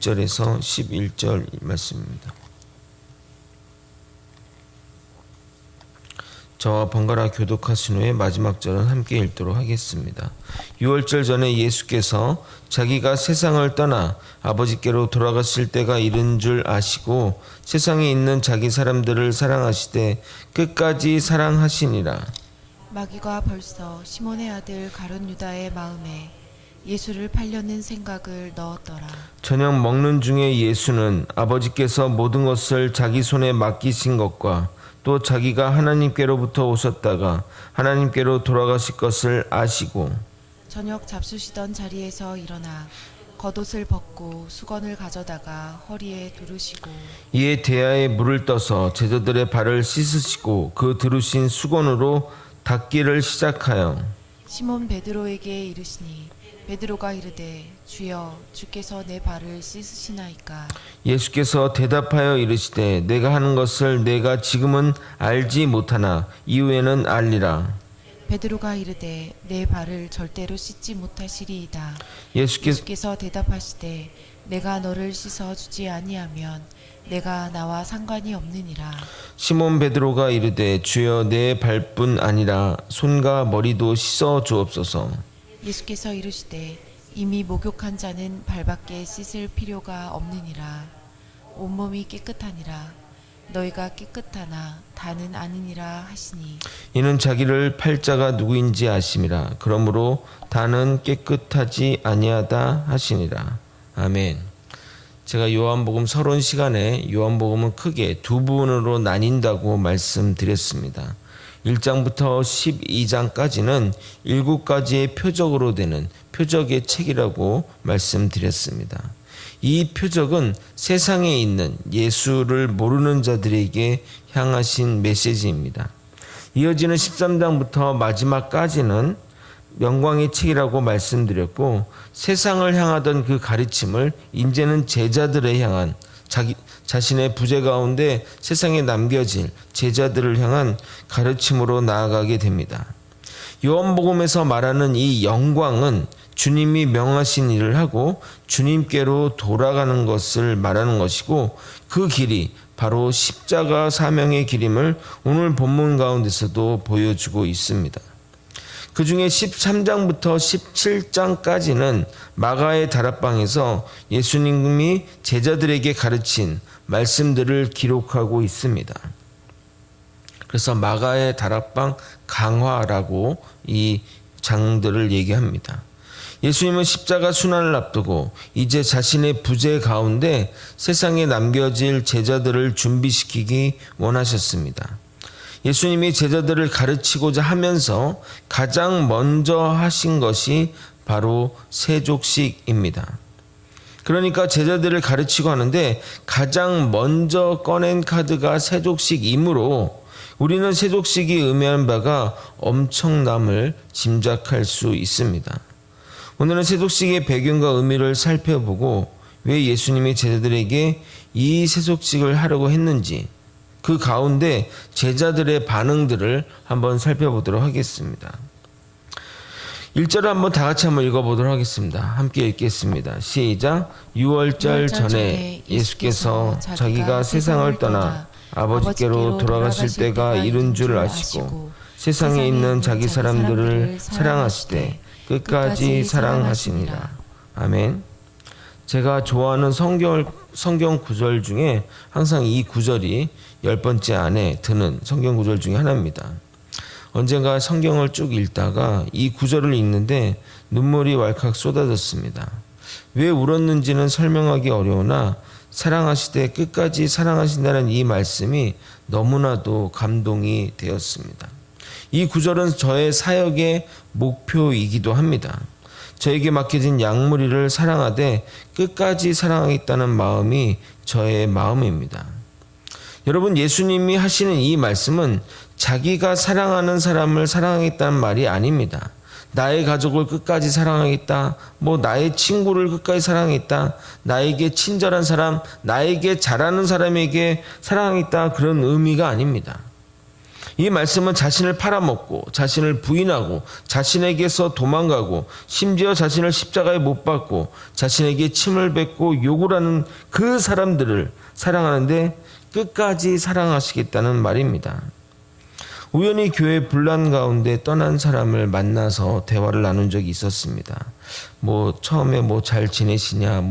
1절에서 11절 말씀입니다. 저와 번갈아 교독하신 후에 마지막 절은 함께 읽도록 하겠습니다. 6월절 전에 예수께서 자기가 세상을 떠나 아버지께로 돌아가실 때가 이른 줄 아시고 세상에 있는 자기 사람들을 사랑하시되 끝까지 사랑하시니라. 마귀가 벌써 시몬의 아들 가룟 유다의 마음에 예수를 팔려는 생각을 넣었더라. 저녁 먹는 중에 예수는 아버지께서 모든 것을 자기 손에 맡기신 것과 또 자기가 하나님께로부터 오셨다가 하나님께로 돌아가실 것을 아시고 저녁 잡수시던 자리에서 일어나 겉옷을 벗고 수건을 가져다가 허리에 두르시고 이에 대야에 물을 떠서 제자들의 발을 씻으시고 그 두르신 수건으로 닦기를 시작하여 시몬 베드로에게 이르시니 베드로가 이르되 주여 주께서 내 발을 씻으시나이까. 예수께서 대답하여 이르시되 내가 하는 것을 내가 지금은 알지 못하나 이후에는 알리라. 베드로가 이르되 내 발을 절대로 씻지 못하시리이다. 예수께서 예수께서 대답하시되 내가 너를 씻어 주지 아니하면 내가 나와 상관이 없느니라. 시몬 베드로가 이르되 주여 내 발뿐 아니라 손과 머리도 씻어 주옵소서. 예수께서 이르시되 이미 목욕한 자는 발밖에 씻을 필요가 없느니라. 온몸이 깨끗하니라. 너희가 깨끗하나 다는 아니니라 하시니 이는 자기를 팔 자가 누구인지 아심이라. 그러므로 다는 깨끗하지 아니하다 하시니라. 아멘. 제가 요한복음 서론 시간에 요한복음은 크게 두 부분으로 나뉜다고 말씀드렸습니다. 1장부터 12장까지는 7가지의 표적으로 되는 표적의 책이라고 말씀드렸습니다. 이 표적은 세상에 있는 예수를 모르는 자들에게 향하신 메시지입니다. 이어지는 13장부터 마지막까지는 영광의 책이라고 말씀드렸고 세상을 향하던 그 가르침을 이제는 제자들에 향한 자신의 부재 가운데 세상에 남겨질 제자들을 향한 가르침으로 나아가게 됩니다. 요한복음에서 말하는 이 영광은 주님이 명하신 일을 하고 주님께로 돌아가는 것을 말하는 것이고 그 길이 바로 십자가 사명의 길임을 오늘 본문 가운데서도 보여주고 있습니다. 그 중에 13장부터 17장까지는 마가의 다락방에서 예수님이 제자들에게 가르친 말씀들을 기록하고 있습니다. 그래서 마가의 다락방 강화라고 이 장들을 얘기합니다. 예수님은 십자가 순환을 앞두고 이제 자신의 부재 가운데 세상에 남겨질 제자들을 준비시키기 원하셨습니다. 예수님이 제자들을 가르치고자 하면서 가장 먼저 하신 것이 바로 세족식입니다. 그러니까 제자들을 가르치고 하는데 가장 먼저 꺼낸 카드가 세족식이므로 우리는 세족식이 의미하는 바가 엄청남을 짐작할 수 있습니다. 오늘은 세족식의 배경과 의미를 살펴보고 왜 예수님이 제자들에게 이 세족식을 하려고 했는지 그 가운데 제자들의 반응들을 한번 살펴보도록 하겠습니다. 1절을 한번 다 같이 한번 읽어보도록 하겠습니다. 함께 읽겠습니다. 시작. 6월절 전에 예수께서 자기가 세상을 떠나 아버지께로 돌아가실 때가 이른 줄 아시고 세상에 있는 자기 사람들을 사랑하시되 끝까지 사랑하시니라. 아멘. 제가 좋아하는 성경 구절 중에 항상 이 구절이 10번째 안에 드는 성경 구절 중에 하나입니다. 언젠가 성경을 쭉 읽다가 이 구절을 읽는데 눈물이 왈칵 쏟아졌습니다. 왜 울었는지는 설명하기 어려우나 사랑하시되 끝까지 사랑하신다는 이 말씀이 너무나도 감동이 되었습니다. 이 구절은 저의 사역의 목표이기도 합니다. 저에게 맡겨진 양무리를 사랑하되 끝까지 사랑하겠다는 마음이 저의 마음입니다. 여러분, 예수님이 하시는 이 말씀은 자기가 사랑하는 사람을 사랑하겠다는 말이 아닙니다. 나의 가족을 끝까지 사랑하겠다, 나의 친구를 끝까지 사랑하겠다, 나에게 친절한 사람, 나에게 잘하는 사람에게 사랑하겠다, 그런 의미가 아닙니다. 이 말씀은 자신을 팔아먹고 자신을 부인하고 자신에게서 도망가고 심지어 자신을 십자가에 못 박고 자신에게 침을 뱉고 욕을 하는 그 사람들을 사랑하는데 끝까지 사랑하시겠다는 말입니다. 우연히 교회 분란 가운데 떠난 사람을 만나서 대화를 나눈 적이 있었습니다. 처음에 잘 지내시냐,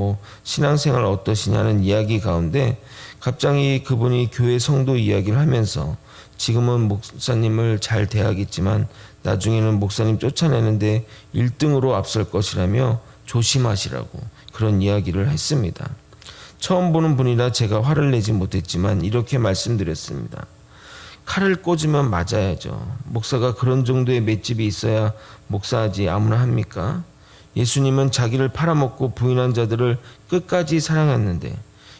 신앙생활 어떠시냐는 이야기 가운데 갑자기 그분이 교회 성도 이야기를 하면서 지금은 목사님을 잘 대하겠지만 나중에는 목사님 쫓아내는데 1등으로 앞설 것이라며 조심하시라고 그런 이야기를 했습니다. 처음 보는 분이라 제가 화를 내지 못했지만 이렇게 말씀드렸습니다. 칼을 꽂으면 맞아야죠. 목사가 그런 정도의 맷집이 있어야 목사하지 아무나 합니까? 예수님은 자기를 팔아먹고 부인한 자들을 끝까지 사랑했는데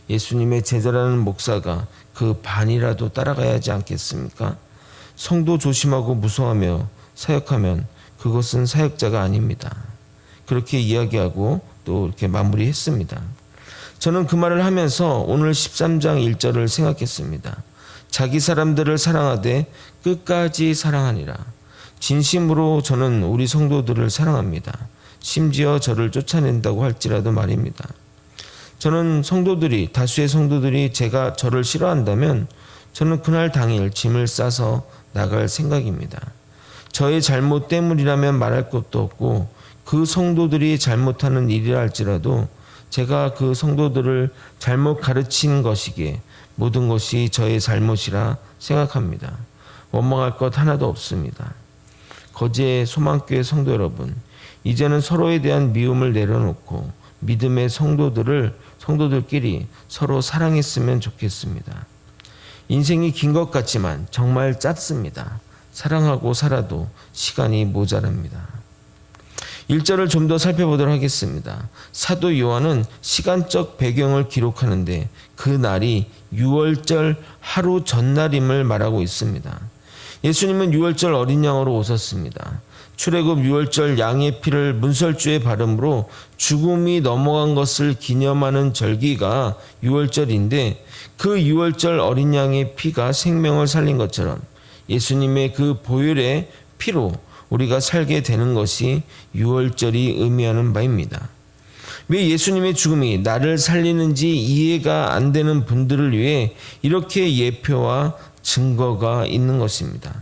예수님의 제자라는 목사가 그 반이라도 따라가야 하지 않겠습니까? 성도 조심하고 무서워하며 사역하면 그것은 사역자가 아닙니다. 그렇게 이야기하고 또 이렇게 마무리했습니다. 저는 그 말을 하면서 오늘 13장 1절을 생각했습니다. 자기 사람들을 사랑하되 끝까지 사랑하니라. 진심으로 저는 우리 성도들을 사랑합니다. 심지어 저를 쫓아낸다고 할지라도 말입니다. 저는 다수의 성도들이 저를 싫어한다면 저는 그날 당일 짐을 싸서 나갈 생각입니다. 저의 잘못 때문이라면 말할 것도 없고 그 성도들이 잘못하는 일이라 할지라도 제가 그 성도들을 잘못 가르친 것이기에 모든 것이 저의 잘못이라 생각합니다. 원망할 것 하나도 없습니다. 거제의 소망교회 성도 여러분, 이제는 서로에 대한 미움을 내려놓고 믿음의 성도들끼리 서로 사랑했으면 좋겠습니다. 인생이 긴 것 같지만 정말 짧습니다. 사랑하고 살아도 시간이 모자랍니다. 1절을 좀 더 살펴보도록 하겠습니다. 사도 요한은 시간적 배경을 기록하는데 그 날이 6월절 하루 전날임을 말하고 있습니다. 예수님은 6월절 어린 양으로 오셨습니다. 출애굽 6월절 양의 피를 문설주에 바름으로 죽음이 넘어간 것을 기념하는 절기가 6월절인데 그 6월절 어린 양의 피가 생명을 살린 것처럼 예수님의 그 보혈의 피로 우리가 살게 되는 것이 6월절이 의미하는 바입니다. 왜 예수님의 죽음이 나를 살리는지 이해가 안 되는 분들을 위해 이렇게 예표와 증거가 있는 것입니다.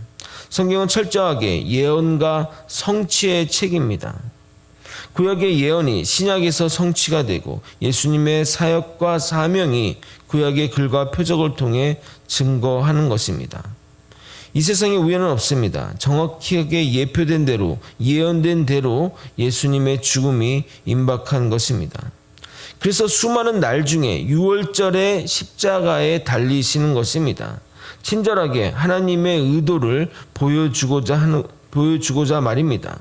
성경은 철저하게 예언과 성취의 책입니다. 구약의 예언이 신약에서 성취가 되고 예수님의 사역과 사명이 구약의 글과 표적을 통해 증거하는 것입니다. 이 세상에 우연은 없습니다. 정확하게 예표된 대로 예언된 대로 예수님의 죽음이 임박한 것입니다. 그래서 수많은 날 중에 6월절에 십자가에 달리시는 것입니다. 친절하게 하나님의 의도를 보여주고자 말입니다.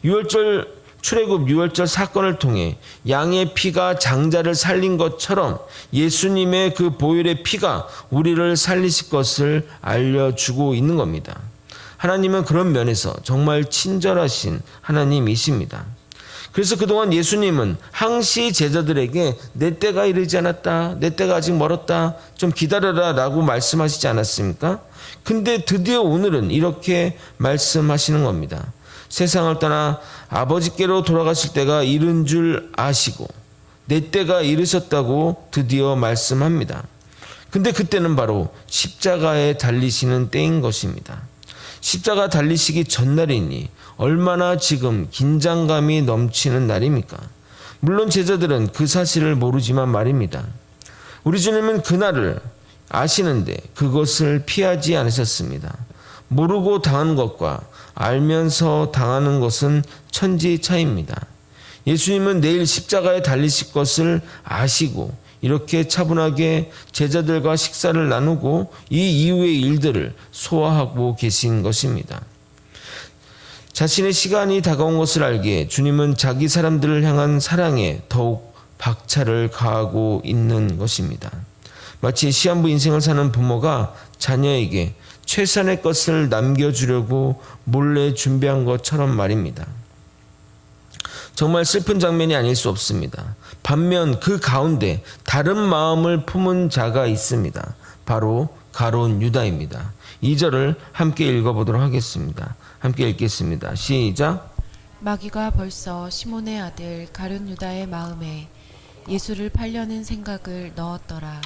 6월절 출애굽 6월절 사건을 통해 양의 피가 장자를 살린 것처럼 예수님의 그 보혈의 피가 우리를 살리실 것을 알려주고 있는 겁니다. 하나님은 그런 면에서 정말 친절하신 하나님이십니다. 그래서 그동안 예수님은 항시 제자들에게 내 때가 이르지 않았다, 내 때가 아직 멀었다, 좀 기다려라 라고 말씀하시지 않았습니까? 근데 드디어 오늘은 이렇게 말씀하시는 겁니다. 세상을 떠나 아버지께로 돌아가실 때가 이른 줄 아시고 내 때가 이르셨다고 드디어 말씀합니다. 근데 그때는 바로 십자가에 달리시는 때인 것입니다. 십자가 달리시기 전날이니 얼마나 지금 긴장감이 넘치는 날입니까? 물론 제자들은 그 사실을 모르지만 말입니다. 우리 주님은 그날을 아시는데 그것을 피하지 않으셨습니다. 모르고 당한 것과 알면서 당하는 것은 천지 차이입니다. 예수님은 내일 십자가에 달리실 것을 아시고 이렇게 차분하게 제자들과 식사를 나누고 이 이후의 일들을 소화하고 계신 것입니다. 자신의 시간이 다가온 것을 알기에 주님은 자기 사람들을 향한 사랑에 더욱 박차를 가하고 있는 것입니다. 마치 시한부 인생을 사는 부모가 자녀에게 최선의 것을 남겨주려고 몰래 준비한 것처럼 말입니다. 정말 슬픈 장면이 아닐 수 없습니다. 반면 그 가운데 다른 마음을 품은 자가 있습니다. 바로 가룟 유다입니다. 2절을 함께 읽어보도록 하겠습니다. 함께 읽겠습니다. 시작. 마귀가 벌써 시몬의 아들 가룟 유다의 마음에 예수를 팔려는 생각을 넣었더라.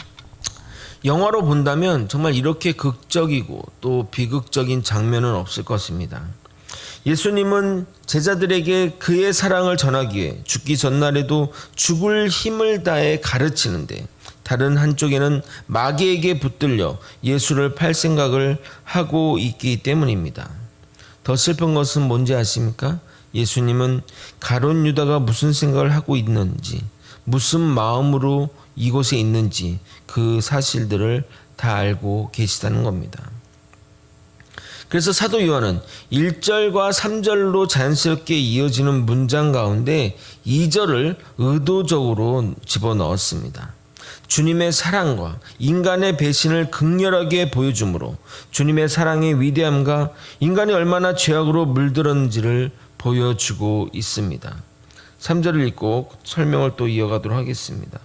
영화로 본다면 정말 이렇게 극적이고 또 비극적인 장면은 없을 것입니다. 예수님은 제자들에게 그의 사랑을 전하기 위해 죽기 전날에도 죽을 힘을 다해 가르치는데, 다른 한쪽에는 마귀에게 붙들려 예수를 팔 생각을 하고 있기 때문입니다. 더 슬픈 것은 뭔지 아십니까? 예수님은 가룟 유다가 무슨 생각을 하고 있는지, 무슨 마음으로 이곳에 있는지 그 사실들을 다 알고 계시다는 겁니다. 그래서 사도 요한은 1절과 3절로 자연스럽게 이어지는 문장 가운데 2절을 의도적으로 집어넣었습니다. 주님의 사랑과 인간의 배신을 극렬하게 보여주므로 주님의 사랑의 위대함과 인간이 얼마나 죄악으로 물들었는지를 보여주고 있습니다. 3절을 읽고 설명을 또 이어가도록 하겠습니다.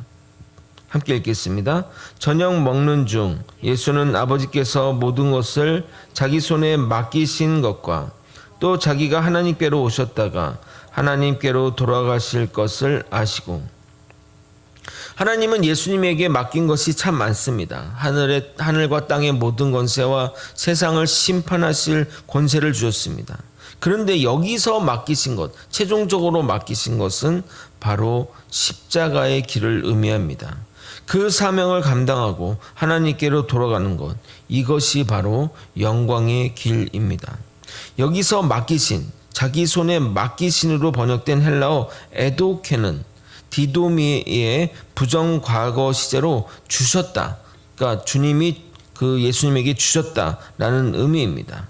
함께 읽겠습니다. 저녁 먹는 중 예수는 아버지께서 모든 것을 자기 손에 맡기신 것과 또 자기가 하나님께로 오셨다가 하나님께로 돌아가실 것을 아시고, 하나님은 예수님에게 맡긴 것이 참 많습니다. 하늘과 땅의 모든 권세와 세상을 심판하실 권세를 주셨습니다. 그런데 여기서 맡기신 것, 최종적으로 맡기신 것은 바로 십자가의 길을 의미합니다. 그 사명을 감당하고 하나님께로 돌아가는 것, 이것이 바로 영광의 길입니다. 여기서 맡기신, 자기 손에 맡기신으로 번역된 헬라어 에도케는 디도미의 부정과거 시제로 주셨다, 그러니까 주님이 그 예수님에게 주셨다라는 의미입니다.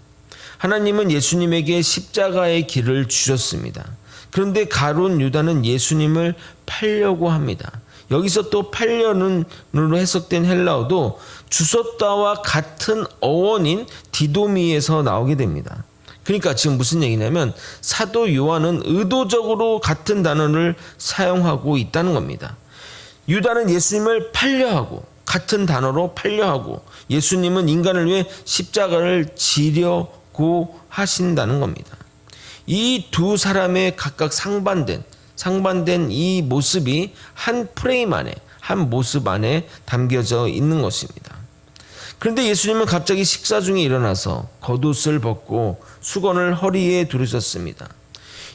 하나님은 예수님에게 십자가의 길을 주셨습니다. 그런데 가룟 유다는 예수님을 팔려고 합니다. 여기서 또 팔려는으로 해석된 헬라어도 주셨다와 같은 어원인 디도미에서 나오게 됩니다. 그러니까 지금 무슨 얘기냐면 사도 요한은 의도적으로 같은 단어를 사용하고 있다는 겁니다. 유다는 예수님을 팔려하고, 같은 단어로 팔려하고, 예수님은 인간을 위해 십자가를 지려고 하신다는 겁니다. 이 두 사람의 각각 상반된 이 모습이 한 프레임 안에, 한 모습 안에 담겨져 있는 것입니다. 그런데 예수님은 갑자기 식사 중에 일어나서 겉옷을 벗고 수건을 허리에 두르셨습니다.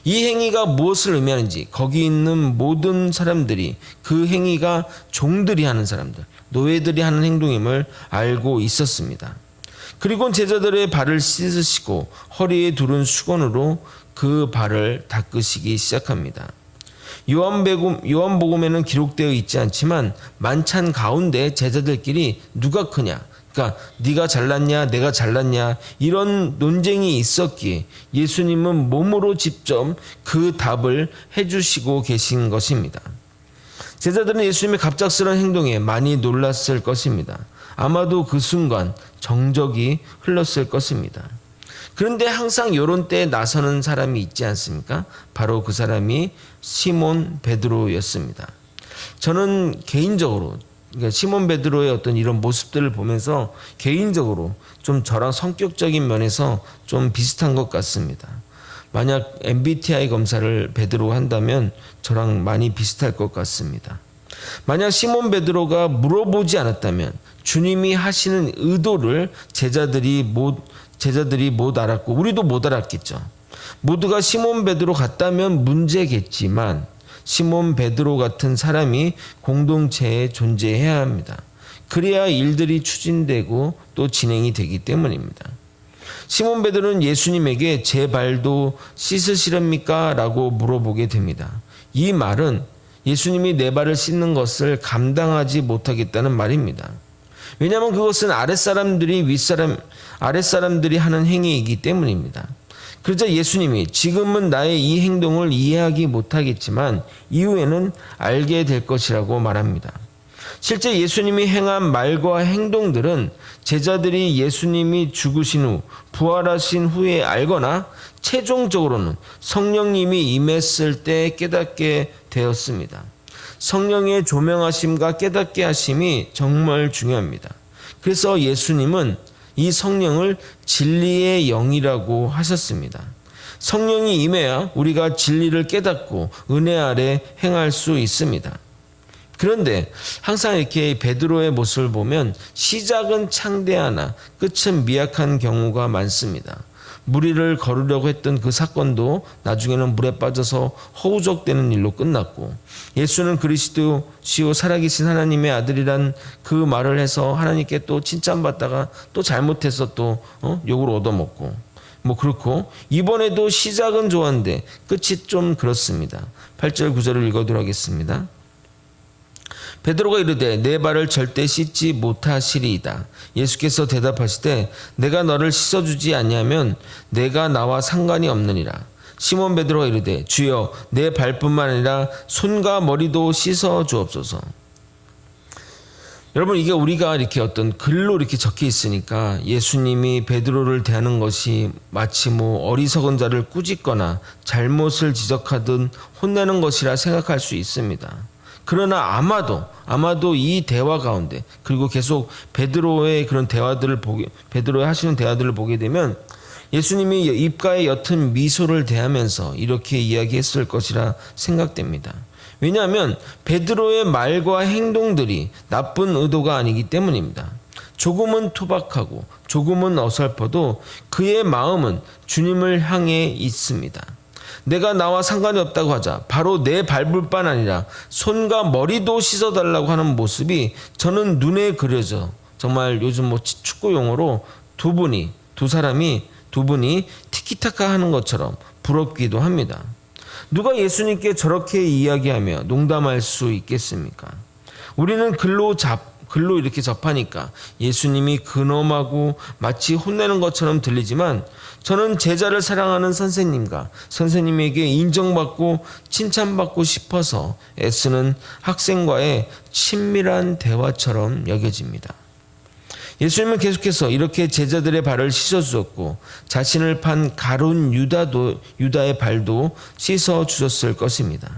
이 행위가 무엇을 의미하는지 거기 있는 모든 사람들이 그 행위가 종들이 하는 사람들, 노예들이 하는 행동임을 알고 있었습니다. 그리고 제자들의 발을 씻으시고 허리에 두른 수건으로 그 발을 닦으시기 시작합니다. 요한복음에는 기록되어 있지 않지만 만찬 가운데 제자들끼리 누가 크냐, 그러니까 네가 잘났냐 내가 잘났냐 이런 논쟁이 있었기에 예수님은 몸으로 직접 그 답을 해주시고 계신 것입니다. 제자들은 예수님의 갑작스러운 행동에 많이 놀랐을 것입니다. 아마도 그 순간 정적이 흘렀을 것입니다. 그런데 항상 이런 때에 나서는 사람이 있지 않습니까? 바로 그 사람이 시몬 베드로였습니다. 저는 개인적으로 그러니까 시몬 베드로의 어떤 이런 모습들을 보면서 개인적으로 좀 저랑 성격적인 면에서 좀 비슷한 것 같습니다. 만약 MBTI 검사를 베드로가 한다면 저랑 많이 비슷할 것 같습니다. 만약 시몬 베드로가 물어보지 않았다면 주님이 하시는 의도를 제자들이 못 알았고 우리도 못 알았겠죠. 모두가 시몬 베드로 같다면 문제겠지만 시몬 베드로 같은 사람이 공동체에 존재해야 합니다. 그래야 일들이 추진되고 또 진행이 되기 때문입니다. 시몬 베드로는 예수님에게 제 발도 씻으시렵니까? 라고 물어보게 됩니다. 이 말은 예수님이 내 발을 씻는 것을 감당하지 못하겠다는 말입니다. 왜냐하면 그것은 아랫사람들이 하는 행위이기 때문입니다. 그러자 예수님이 지금은 나의 이 행동을 이해하기 못하겠지만 이후에는 알게 될 것이라고 말합니다. 실제 예수님이 행한 말과 행동들은 제자들이 예수님이 죽으신 후 부활하신 후에 알거나 최종적으로는 성령님이 임했을 때 깨닫게 되었습니다. 성령의 조명하심과 깨닫게 하심이 정말 중요합니다. 그래서 예수님은 이 성령을 진리의 영이라고 하셨습니다. 성령이 임해야 우리가 진리를 깨닫고 은혜 아래 행할 수 있습니다. 그런데 항상 이렇게 베드로의 모습을 보면 시작은 창대하나 끝은 미약한 경우가 많습니다. 무리를 거르려고 했던 그 사건도 나중에는 물에 빠져서 허우적대는 일로 끝났고, 예수는 그리스도시요 살아계신 하나님의 아들이란 그 말을 해서 하나님께 또 칭찬받다가 또 잘못해서 또 욕을 얻어먹고, 그렇고, 이번에도 시작은 좋았는데 끝이 좀 그렇습니다. 8절 9절을 읽어드리도록 하겠습니다. 베드로가 이르되 내 발을 절대 씻지 못하시리이다. 예수께서 대답하시되 내가 너를 씻어주지 아니하면 내가 나와 상관이 없느니라. 시몬 베드로가 이르되 주여 내 발뿐만 아니라 손과 머리도 씻어 주옵소서. 여러분, 이게 우리가 이렇게 어떤 글로 이렇게 적혀 있으니까 예수님이 베드로를 대하는 것이 마치 어리석은 자를 꾸짖거나 잘못을 지적하든 혼내는 것이라 생각할 수 있습니다. 그러나 아마도 이 대화 가운데, 그리고 계속 베드로의 그런 베드로의 하시는 대화들을 보게 되면 예수님이 입가에 옅은 미소를 대하면서 이렇게 이야기했을 것이라 생각됩니다. 왜냐하면 베드로의 말과 행동들이 나쁜 의도가 아니기 때문입니다. 조금은 투박하고 조금은 어설퍼도 그의 마음은 주님을 향해 있습니다. 내가 나와 상관이 없다고 하자 바로 내 발불뿐 아니라 손과 머리도 씻어달라고 하는 모습이 저는 눈에 그려져, 정말 요즘 축구 용어로 두 분이 티키타카 하는 것처럼 부럽기도 합니다. 누가 예수님께 저렇게 이야기하며 농담할 수 있겠습니까? 우리는 글로 이렇게 접하니까 예수님이 근엄하고 마치 혼내는 것처럼 들리지만, 저는 제자를 사랑하는 선생님과 선생님에게 인정받고 칭찬받고 싶어서 애쓰는 학생과의 친밀한 대화처럼 여겨집니다. 예수님은 계속해서 이렇게 제자들의 발을 씻어주셨고 자신을 판 가룟 유다의 발도 씻어주셨을 것입니다.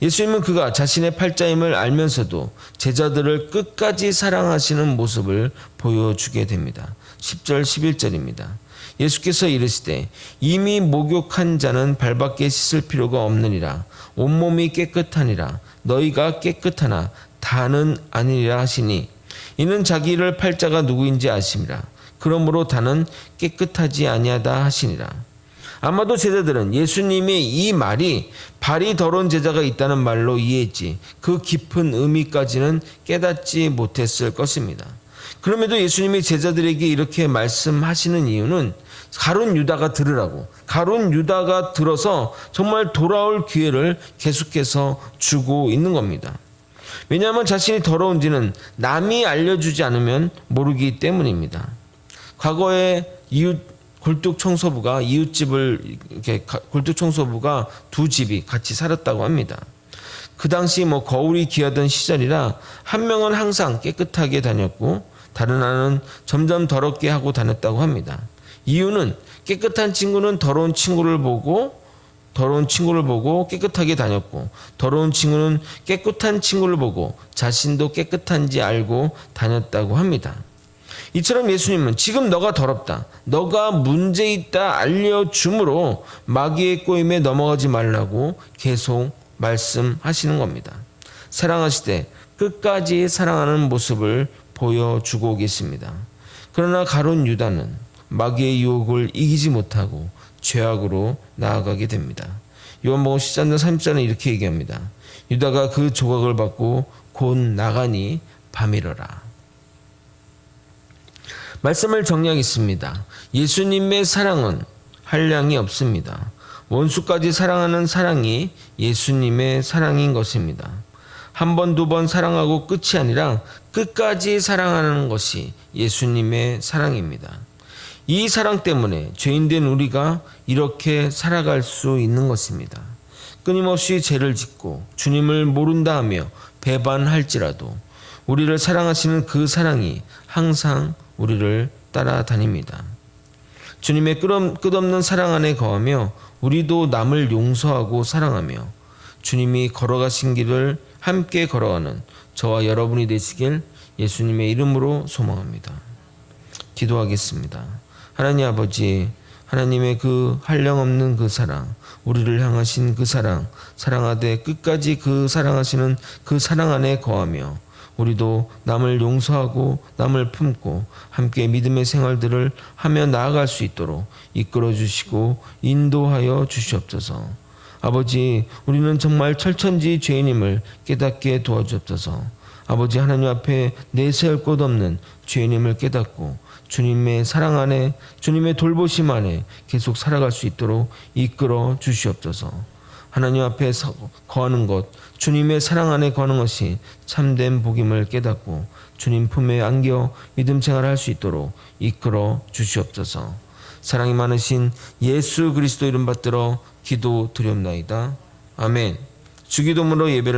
예수님은 그가 자신의 팔자임을 알면서도 제자들을 끝까지 사랑하시는 모습을 보여주게 됩니다. 10절 11절입니다. 예수께서 이르시되 이미 목욕한 자는 발밖에 씻을 필요가 없느니라. 온몸이 깨끗하니라. 너희가 깨끗하나 다는 아니리라 하시니, 이는 자기를 팔자가 누구인지 아심이라. 그러므로 다는 깨끗하지 아니하다 하시니라. 아마도 제자들은 예수님의 이 말이 발이 더러운 제자가 있다는 말로 이해했지 그 깊은 의미까지는 깨닫지 못했을 것입니다. 그럼에도 예수님이 제자들에게 이렇게 말씀하시는 이유는 가룟 유다가 들으라고, 가룟 유다가 들어서 정말 돌아올 기회를 계속해서 주고 있는 겁니다. 왜냐하면 자신이 더러운지는 남이 알려주지 않으면 모르기 때문입니다. 과거에 골뚝 청소부가 두 집이 같이 살았다고 합니다. 그 당시 거울이 귀하던 시절이라 한 명은 항상 깨끗하게 다녔고 다른 하나는 점점 더럽게 하고 다녔다고 합니다. 이유는 깨끗한 친구는 더러운 친구를 보고 깨끗하게 다녔고, 더러운 친구는 깨끗한 친구를 보고 자신도 깨끗한지 알고 다녔다고 합니다. 이처럼 예수님은 지금 너가 더럽다, 너가 문제 있다 알려줌으로 마귀의 꼬임에 넘어가지 말라고 계속 말씀하시는 겁니다. 사랑하시되 끝까지 사랑하는 모습을 보여주고 계십니다. 그러나 가룟 유다는 마귀의 유혹을 이기지 못하고 죄악으로 나아가게 됩니다. 요한복음 13장 30절은 이렇게 얘기합니다. 유다가 그 조각을 받고 곧 나가니 밤이러라. 말씀을 정리하겠습니다. 예수님의 사랑은 한량이 없습니다. 원수까지 사랑하는 사랑이 예수님의 사랑인 것입니다. 한 번, 두 번 사랑하고 끝이 아니라 끝까지 사랑하는 것이 예수님의 사랑입니다. 이 사랑 때문에 죄인된 우리가 이렇게 살아갈 수 있는 것입니다. 끊임없이 죄를 짓고 주님을 모른다 하며 배반할지라도 우리를 사랑하시는 그 사랑이 항상 우리를 따라다닙니다. 주님의 끝없는 사랑 안에 거하며 우리도 남을 용서하고 사랑하며 주님이 걸어가신 길을 함께 걸어가는 저와 여러분이 되시길 예수님의 이름으로 소망합니다. 기도하겠습니다. 하나님 아버지, 하나님의 그 한량없는 그 사랑, 우리를 향하신 그 사랑, 사랑하되 끝까지 그 사랑하시는 그 사랑 안에 거하며 우리도 남을 용서하고 남을 품고 함께 믿음의 생활들을 하며 나아갈 수 있도록 이끌어 주시고 인도하여 주시옵소서. 아버지, 우리는 정말 철천지 죄인임을 깨닫게 도와주옵소서. 아버지, 하나님 앞에 내세울 곳 없는 죄인임을 깨닫고 주님의 사랑 안에, 주님의 돌보심 안에 계속 살아갈 수 있도록 이끌어 주시옵소서. 하나님 앞에 거하는 것, 주님의 사랑 안에 거하는 것이 참된 복임을 깨닫고 주님 품에 안겨 믿음 생활을 할 수 있도록 이끌어 주시옵소서. 사랑이 많으신 예수 그리스도 이름 받들어 기도 드렸나이다. 아멘. 주기도문으로 예배를